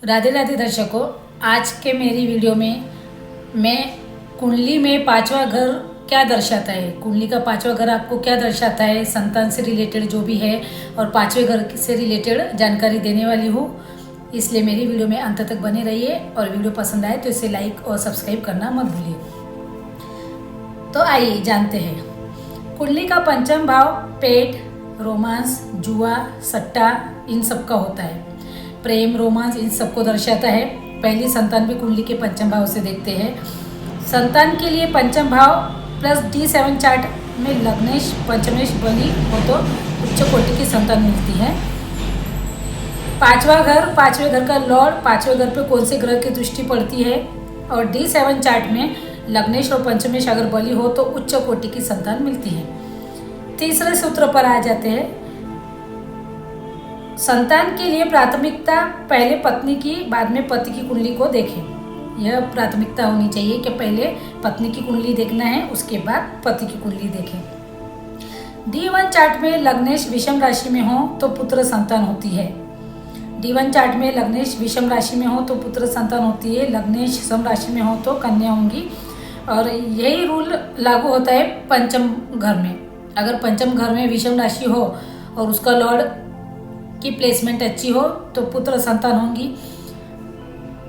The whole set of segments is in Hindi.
राधे राधे दर्शकों, आज के मेरी वीडियो में मैं कुंडली में पांचवा घर क्या दर्शाता है, कुंडली का पांचवा घर आपको क्या दर्शाता है, संतान से रिलेटेड जो भी है और पांचवे घर से रिलेटेड जानकारी देने वाली हूँ। इसलिए मेरी वीडियो में अंत तक बने रहिए और वीडियो पसंद आए तो इसे लाइक और सब्सक्राइब करना मत भूलिए। तो आइए जानते हैं। कुंडली का पंचम भाव पेट, रोमांस, जुआ, सट्टा इन सब का होता है। प्रेम, रोमांस इन सबको दर्शाता है। पहली संतान भी कुंडली के पंचम भाव से देखते हैं। संतान के लिए पंचम भाव प्लस D7 चार्ट में लग्नेश, पंचमेश, बली हो तो उच्च कोटि की संतान मिलती है। पांचवा घर, पांचवे घर का लॉर्ड, पांचवे घर पे कौन से ग्रह की दृष्टि पड़ती है और D7 चार्ट में लग्नेश और पंचमेश अगर बली हो तो उच्च कोटि की संतान मिलती है। तीसरे सूत्र पर आ जाते हैं। संतान के लिए प्राथमिकता पहले पत्नी की, बाद में पति की कुंडली को देखें। यह प्राथमिकता होनी चाहिए कि पहले पत्नी की कुंडली देखना है, उसके बाद पति की कुंडली देखें। D1 चार्ट में लग्नेश विषम राशि में हो तो पुत्र संतान होती है। D1 चार्ट में लग्नेश विषम राशि में हो तो पुत्र संतान होती है। लग्नेश सम राशि में हो तो कन्या होंगी। और यही रूल लागू होता है पंचम घर में। अगर पंचम घर में विषम राशि हो और उसका लॉर्ड की प्लेसमेंट अच्छी हो तो पुत्र संतान होंगी।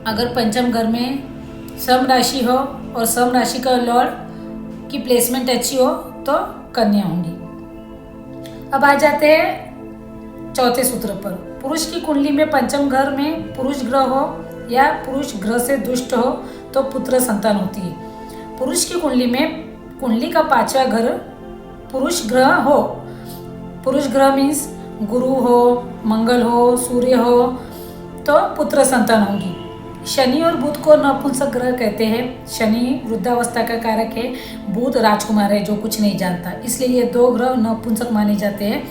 अगर पंचम घर में सम राशि हो और सम राशि का लॉर्ड की प्लेसमेंट अच्छी हो तो कन्या होंगी। अब आ जाते हैं चौथे सूत्र पर। पुरुष की कुंडली में पंचम घर में पुरुष ग्रह हो या पुरुष ग्रह से दुष्ट हो तो पुत्र संतान होती है। पुरुष की कुंडली में कुंडली का पांचवा घर पुरुष ग्रह हो, पुरुष ग्रह मीन्स गुरु हो, मंगल हो, सूर्य हो तो पुत्र संतान होंगी। शनि और बुध को नपुंसक ग्रह कहते हैं। शनि वृद्धावस्था का कारक है, बुध राजकुमार है जो कुछ नहीं जानता, इसलिए ये दो ग्रह नपुंसक माने जाते हैं।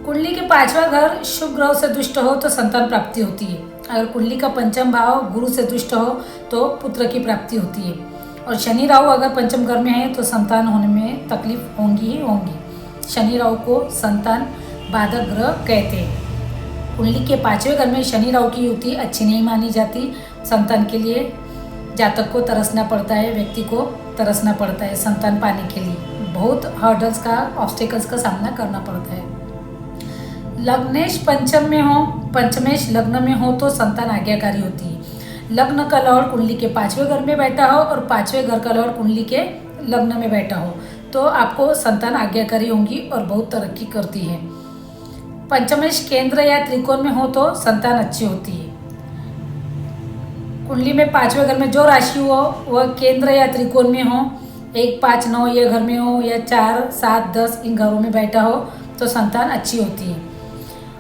कुंडली के पांचवा घर शुभ ग्रह से दुष्ट हो तो संतान प्राप्ति होती है। अगर कुंडली का पंचम भाव गुरु से दुष्ट हो तो पुत्र की प्राप्ति होती है। और शनि राहु अगर पंचम घर में है तो संतान होने में तकलीफ होंगी ही होंगी। शनि राहु को संतान बाधक ग्रह कहते हैं। कुंडली के पांचवें घर में शनि राहु की युति अच्छी नहीं मानी जाती। संतान के लिए जातक को तरसना पड़ता है, व्यक्ति को तरसना पड़ता है संतान पाने के लिए। बहुत हर्डल्स का, ऑब्स्टेकल्स का सामना करना पड़ता है। लग्नेश पंचम में हो, पंचमेश लग्न में हो तो संतान आज्ञाकारी होती है। लग्न का लॉर्ड कुंडली के पांचवें घर में बैठा हो और पांचवें घर का लॉर्ड कुंडली के लग्न में बैठा हो तो आपको संतान आज्ञाकारी होंगी और बहुत तरक्की करती है। पंचमेश केंद्र या त्रिकोण में हो तो संतान अच्छी होती है। कुंडली में पांचवें घर में जो राशि हो वह केंद्र या त्रिकोण में हो, 1, 5, 9 ये घर में हो या 4, 7, 10 इन घरों में बैठा हो तो संतान अच्छी होती है।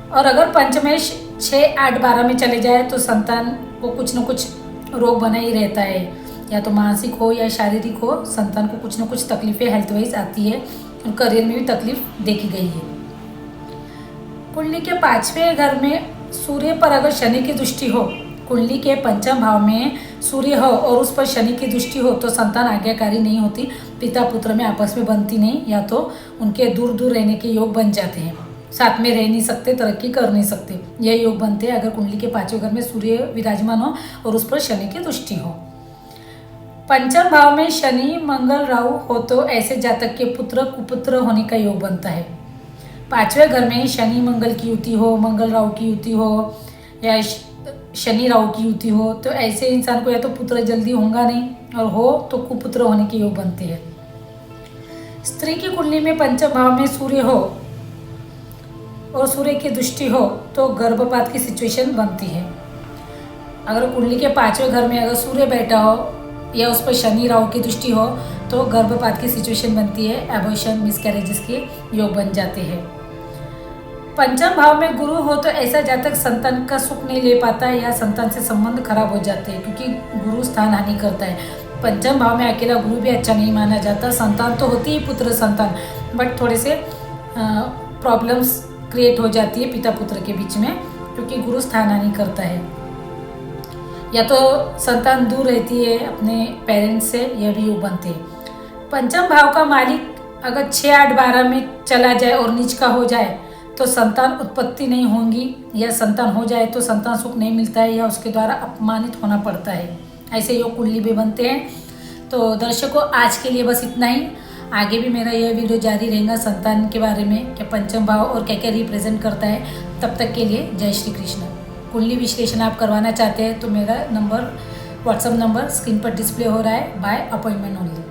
और अगर पंचमेश 6, 8, 12 में चले जाए तो संतान को कुछ न कुछ रोग बना ही रहता है, या तो मानसिक हो या शारीरिक हो, संतान को कुछ न कुछ तकलीफें हेल्थ वाइज आती है और करियर में भी तकलीफ देखी गई है। कुंडली के पांचवें घर में सूर्य पर अगर शनि की दृष्टि हो, कुंडली के पंचम भाव में सूर्य हो और उस पर शनि की दृष्टि हो तो संतान आज्ञाकारी नहीं होती। पिता पुत्र में आपस में बनती नहीं, या तो उनके दूर दूर रहने के योग बन जाते हैं, साथ में रह नहीं सकते, तरक्की कर नहीं सकते। यह योग बनते हैं अगर कुंडली के पांचवें घर में सूर्य विराजमान हो और उस पर शनि की दृष्टि हो। पंचम भाव में शनि, मंगल, राहु हो तो ऐसे जातक के पुत्र कुपुत्र होने का योग बनता है। पांचवें घर में शनि मंगल की युति हो, मंगल राहु की युति हो या शनि राहु की युति हो तो ऐसे इंसान को या तो पुत्र जल्दी होगा नहीं और हो तो कुपुत्र होने के योग बनते हैं। स्त्री की कुंडली में पंचम भाव में सूर्य हो और सूर्य की दृष्टि हो तो गर्भपात की सिचुएशन बनती है। अगर कुंडली के पांचवें घर में अगर सूर्य बैठा हो या उस पर शनि राहु की दृष्टि हो तो गर्भपात की सिचुएशन बनती है, एबॉर्शन, मिसकैरेजेस के योग बन जाते हैं। पंचम भाव में गुरु हो तो ऐसा जातक संतान का सुख नहीं ले पाता है या संतान से संबंध खराब हो जाते हैं, क्योंकि गुरु स्थान हानि करता है। पंचम भाव में अकेला गुरु भी अच्छा नहीं माना जाता। संतान तो होती ही पुत्र संतान, बट थोड़े से प्रॉब्लम्स क्रिएट हो जाती है पिता पुत्र के बीच में, क्योंकि गुरु स्थान हानि करता है। या तो संतान दूर रहती है अपने पेरेंट्स से, यह भी योग बनते हैं। पंचम भाव का मालिक अगर 6, 8, 12 में चला जाए और नीच का हो जाए तो संतान उत्पत्ति नहीं होंगी, या संतान हो जाए तो संतान सुख नहीं मिलता है, या उसके द्वारा अपमानित होना पड़ता है। ऐसे योग कुंडली भी बनते हैं। तो दर्शकों, आज के लिए बस इतना ही। आगे भी मेरा यह वीडियो जारी रहेगा संतान के बारे में, कि पंचम भाव और क्या क्या रिप्रेजेंट करता है। तब तक के लिए जय श्री कृष्ण। कुंडली विश्लेषण आप करवाना चाहते हैं तो मेरा नंबर, व्हाट्सएप नंबर स्क्रीन पर डिस्प्ले हो रहा है, बाय अपॉइंटमेंट ओनली।